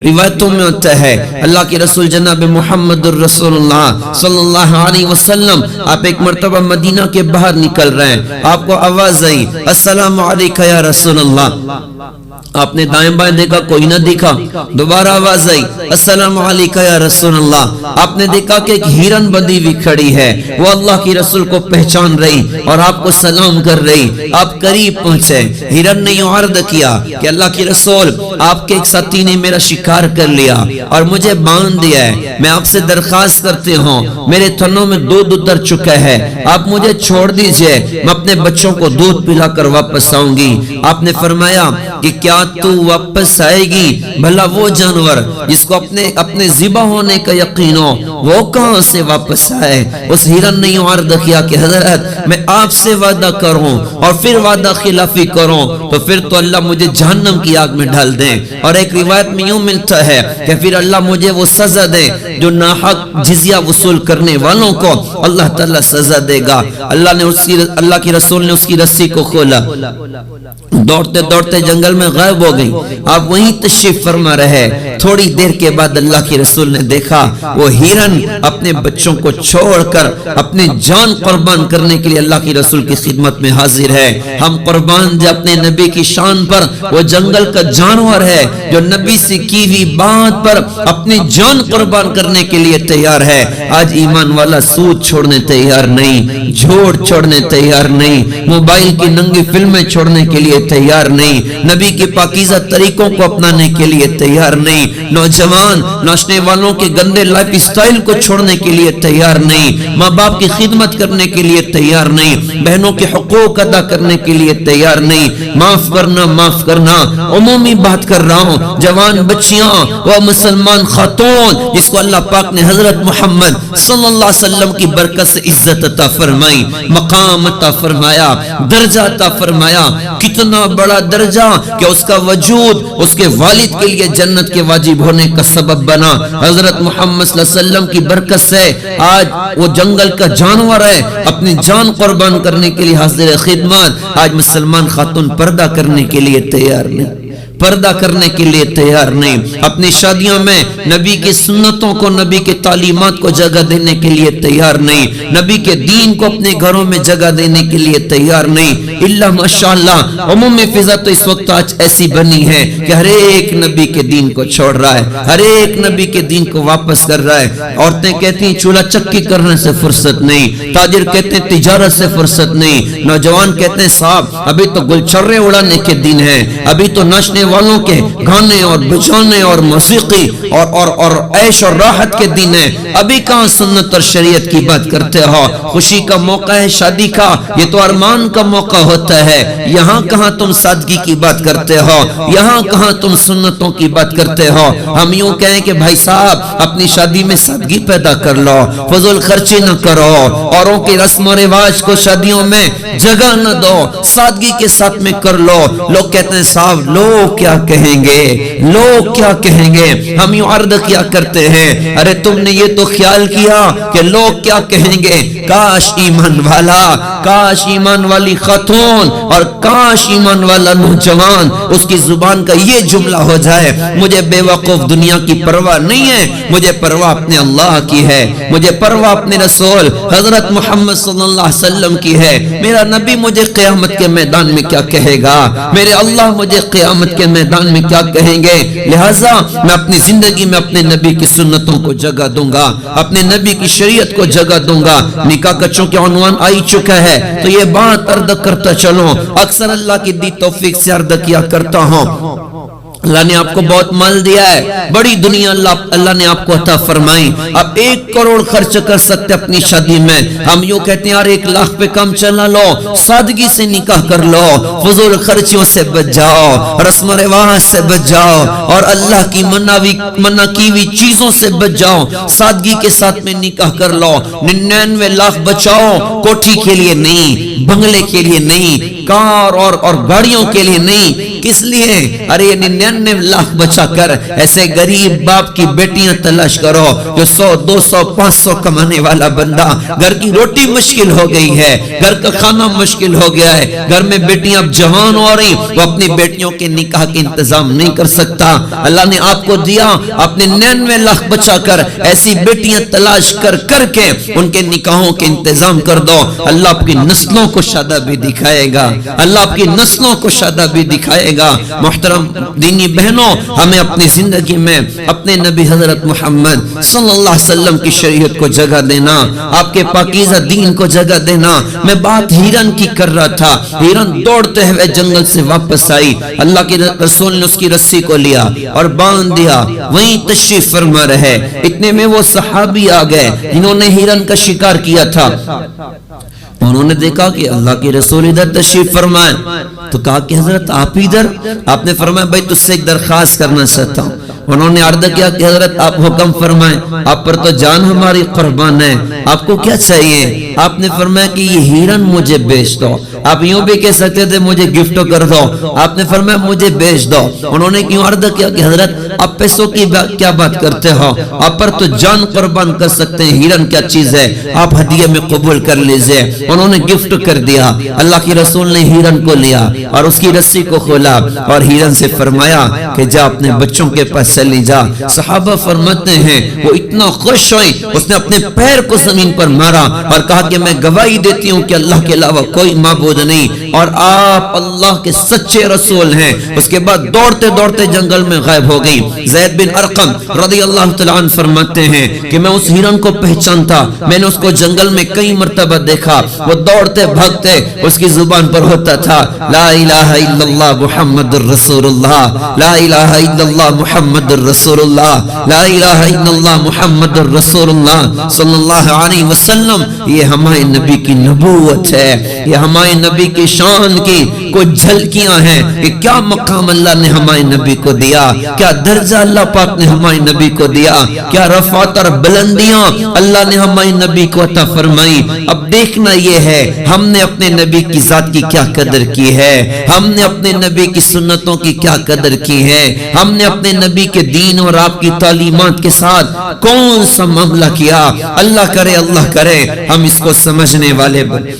روایتوں میں ہوتا ہے اللہ کے رسول جناب محمد الرسول اللہ صلی اللہ علیہ وسلم آپ ایک مرتبہ مدینہ کے باہر نکل رہے ہیں، آپ کو آواز آئی السلام علیکہ یا رسول اللہ۔ آپ نے دائیں بائیں دیکھا، کوئی نہ دیکھا، دوبارہ آواز آئی السلام علیکہ یا رسول اللہ۔ آپ نے دیکھا کہ ایک ہرن بندی ہوئی کھڑی ہے، وہ اللہ کی رسول کو پہچان رہی اور آپ کو سلام کر رہی۔ آپ قریب پہنچے، ہرن نے یوں عرض کیا کہ اللہ کی رسول آپ کے ایک ساتھی نے میرا شکار کر لیا اور مجھے باندھ دیا ہے، میں آپ سے درخواست کرتے ہوں، میرے تھنوں میں دودھ اتر چکا ہے، آپ مجھے چھوڑ دیجئے، میں اپنے بچوں کو دودھ پلا کر واپس آؤں گی۔ آپ نے فرمایا کہ کیا تو واپس آئے گی؟ بھلا وہ جانور جس کو اپنے ذبح ہونے کا یقین ہو وہ کہاں سے واپس آئے؟ اس ہرن نے یوں عرض کیا کہ حضرت میں آپ سے وعدہ کروں اور پھر وعدہ خلافی کروں تو پھر تو اللہ مجھے جہنم کی آگ میں ڈال دیں، اور ایک روایت میں یوں ملتا ہے کہ پھر اللہ مجھے وہ سزا دے جو ناحق جزیہ وصول کرنے والوں کو اللہ تعالیٰ سزا دے گا۔ اللہ کی رسول نے اس کی رسی کو کھولا، دوڑتے دوڑتے جنگل میں غائب ہو گئی۔ آپ وہیں تشریف فرما رہے، تھوڑی دیر کے بعد اللہ کی رسول نے دیکھا وہ ہرن اپنے بچوں کو چھوڑ کر اپنے جان قربان کرنے کے لیے اللہ کی رسول کی خدمت میں حاضر ہے۔ ہم قربان جو اپنے نبی کی شان پر، وہ جنگل کا جانور ہے جو نبی سے کی ہوئی بات پر اپنی جان قربان کرنے کے لیے تیار ہے۔ آج ایمان والا سود چھوڑنے تیار نہیں، جھوٹ چھوڑنے تیار نہیں، موبائل کی ننگی فلمیں چھوڑنے کے لیے تیار نہیں، نبی کے پاکیزہ طریقوں کو اپنانے کے لیے تیار نہیں، نوجوان ناچنے والوں کے گندے لائف اسٹائل کو چھوڑنے کے لیے تیار نہیں، ماں باپ کی خدمت کرنے کے لیے تیار نہیں، بہنوں کے حقوق ادا کرنے کے لیے تیار نہیں۔ معاف کرنا عمومی بات کر رہا ہوں، جوان بچیاں وہ مسلمان خاتون جس کو اللہ پاک نے حضرت محمد صلی اللہ علیہ وسلم کی برکت سے عزت عطا فرمائی، مقام عطا فرمایا، درجہ عطا فرمایا، کتنا بڑا درجہ کہ اس کا وجود اس کے والد کے لیے جنت کے واجب ہونے کا سبب بنا۔ حضرت محمد صلی اللہ علیہ وسلم کی برکت سے آج وہ جنگل کا جانور ہے، اپنی جان قربان کرنے کے لیے حاضر خدمت۔ آج مسلمان خاتون پردہ کرنے کے لیے تیار نہیں، پردہ کرنے کے لیے تیار نہیں، اپنی شادیوں میں نبی کی سنتوں کو، نبی کے تعلیمات کو جگہ دینے کے لیے تیار نہیں، نبی کے دین کو اپنے گھروں میں جگہ دینے کے لیے تیار نہیں۔ اللہ ماشاءاللہ عمومی فضا تو اس وقت آج ایسی بنی ہے کہ ہر ایک نبی کے دین کو چھوڑ رہا ہے، ہر ایک نبی کے دین کو واپس کر رہا ہے۔ عورتیں کہتی ہیں چولہا چکی کرنے سے فرصت نہیں، تاجر کہتے ہیں تجارت سے فرصت نہیں، نوجوان کہتے ہیں صاحب ابھی تو گلچرے اڑانے کے دن ہیں، ابھی تو ناچنے والوں کے گانے اور بجانے اور موسیقی اور عیش اور راحت کے دن ہیں، ابھی کہاں سنت اور شریعت کی بات کرتے ہو؟ خوشی کا موقع ہے شادی کا، یہ تو ارمان کا موقع ہوتا ہے، یہاں کہاں تم سادگی کی بات کرتے ہو، یہاں کہاں تم سنتوں کی بات کرتے ہو؟ ہم یوں کہیں کہ بھائی صاحب اپنی شادی میں سادگی پیدا کر لو، فضول خرچی نہ کرو، اوروں کے رسم و رواج کو شادیوں میں جگہ نہ دو، سادگی کے ساتھ میں کر لو۔ لوگ کہتے ہیں صاحب لوگ کیا کہیں گے، لوگ کیا کہیں گے؟ ہم یوں عرض کیا کرتے ہیں ارے تم نے یہ تو خیال کیا کہ لوگ کیا کہیں گے؟ کاش ایمان والا، کاش ایمان والی خاتون اور کاش ایمان والا نوجوان اس کی زبان کا یہ جملہ ہو جائے مجھے بے وقوف دنیا کی پرواہ نہیں ہے، مجھے پرواہ اپنے اللہ کی ہے، مجھے پرواہ اپنے رسول حضرت محمد صلی اللہ علیہ وسلم کی ہے، میرا نبی مجھے قیامت کے میدان میں کیا کہے گا، میرے اللہ مجھے قیامت کے میدان میں کیا کہیں گے؟ لہٰذا میں اپنی زندگی میں اپنے نبی کی سنتوں کو جگہ دوں گا، اپنے نبی کی شریعت کو جگہ دوں گا۔ نکاح کا چونکہ عنوان آئی چکا ہے تو یہ بات عرض کرتا چلوں، اکثر اللہ کی دی توفیق سے عرض کیا کرتا ہوں، اللہ نے آپ کو بہت مال دیا ہے، بڑی دنیا اللہ نے آپ کو عطا فرمائی، آپ 1 کروڑ خرچ کر سکتے اپنی شادی میں، ہم یوں کہتے ہیں یار 1 لاکھ پہ کم چلا لو، سادگی سے نکاح کر لو، فضول خرچیوں سے بچ جاؤ، رسم و رواج سے بچ جاؤ اور اللہ کی منع کی ہوئی چیزوں سے بچ جاؤ، سادگی کے ساتھ میں نکاح کر لو، 99 لاکھ بچاؤ، کوٹھی کے لیے نہیں، بنگلے کے لیے نہیں، کار اور گاڑیوں کے لیے نہیں، کس لیے؟ ارے 99 لاکھ بچا کر ایسے غریب باپ کی بیٹیاں تلاش کرو جو 100 200 500 کمانے والا بندہ، گھر کی روٹی مشکل ہو گئی ہے، گھر کا کھانا مشکل ہو گیا ہے، گھر میں بیٹیاں اب جوان ہو رہی، وہ اپنی بیٹیوں کے نکاح کے انتظام نہیں کر سکتا۔ اللہ نے آپ کو دیا، اپنے 99 لاکھ بچا کر ایسی بیٹیاں تلاش کر کے ان کے نکاحوں کے انتظام کر دو۔ اللہ آپ کی نسلوں کو شادابی دکھائے گا، اللہ آپ کی نسلوں کو شادابی دکھائے گا۔ محترم دینی بہنوں، ہمیں اپنی زندگی میں اپنے نبی حضرت محمد صلی اللہ علیہ وسلم کی شریعت کو جگہ دینا، آپ کے پاکیزہ دین کو جگہ دینا۔ میں بات ہیرن کی کر رہا تھا، ہیرن دوڑتے ہوئے جنگل سے واپس آئی، اللہ کے رسول نے اس کی رسی کو لیا اور باندھ دیا، وہیں تشریف فرما رہے۔ اتنے میں وہ صحابی آ گئے جنہوں نے ہیرن کا شکار کیا تھا، انہوں نے دیکھا کہ اللہ کے رسول ادھر تشریف فرمائے، تو کہا کہ حضرت آپ ادھر؟ آپ نے فرمایا بھائی تجھ سے ایک درخواست کرنا چاہتا ہوں۔ انہوں نے عرض کیا کہ حضرت آپ حکم فرمائیں، آپ پر تو جان ہماری قربان ہے، آپ کو کیا چاہیے؟ آپ نے فرمایا کہ یہ ہیرن مجھے بیچ دو۔ آپ یوں بھی کہہ سکتے تھے مجھے گفٹ کر دو، آپ نے فرمایا مجھے بیچ دو۔ انہوں نے کیوں عرض کیا کہ حضرت آپ پیسوں کی کیا بات کرتے ہو، آپ پر تو جان قربان کر سکتے ہیں، ہیرن کیا چیز ہے، آپ ہدیہ میں قبول کر لیجئے۔ انہوں نے گفٹ کر دیا۔ اللہ کی رسول نے ہیرن کو لیا اور اس کی رسی کو کھولا اور ہیرن سے فرمایا کہ جا اپنے بچوں کے پاس چلی جا۔ صحابہ فرماتے ہیں وہ اتنا خوش ہوئی، اس نے اپنے پیر کو زمین پر مارا اور کہا کہ میں گواہی دیتی ہوں کہ اللہ کے علاوہ کوئی معبود نہیں اور آپ اللہ کے سچے رسول ہیں۔ اس کے بعد دوڑتے دوڑتے جنگل میں غائب ہو گئی۔ زید بن ارقم رضی اللہ تعالیٰ عنہ فرماتے ہیں کہ میں اس ہیرن کو پہچانتا، میں نے اس کو جنگل میں کئی مرتبہ دیکھا، وہ دوڑتے بھاگتے اس کی زبان پر ہوتا تھا لا الہ الا اللہ محمد الرسول اللہ، لا الہ الا اللہ محمد الرسول اللہ، لا الہ الا اللہ محمد الرسول اللہ صلی اللہ علیہ وسلم۔ یہ ہمارے نبی کی نبوت ہے، یہ ہمارے نبی کی شان کی کچھ جھلکیاں ہیں کہ کیا مقام اللہ نے ہمارے نبی کو دیا، کیا درجہ اللہ پاک نے ہمارے نبی کو دیا، کیا رفعت اور بلندیاں اللہ نے ہمارے نبی کو عطا فرمائی۔ اب دیکھنا یہ ہے ہم نے اپنے نبی کی ذات کی کیا قدر کی ہے، ہم نے اپنے نبی کی سنتوں کی کیا قدر کی ہے، ہم نے اپنے نبی کے دین اور آپ کی تعلیمات کے ساتھ کون سا معاملہ کیا۔ اللہ کرے ہم اس کو سمجھنے والے بنے۔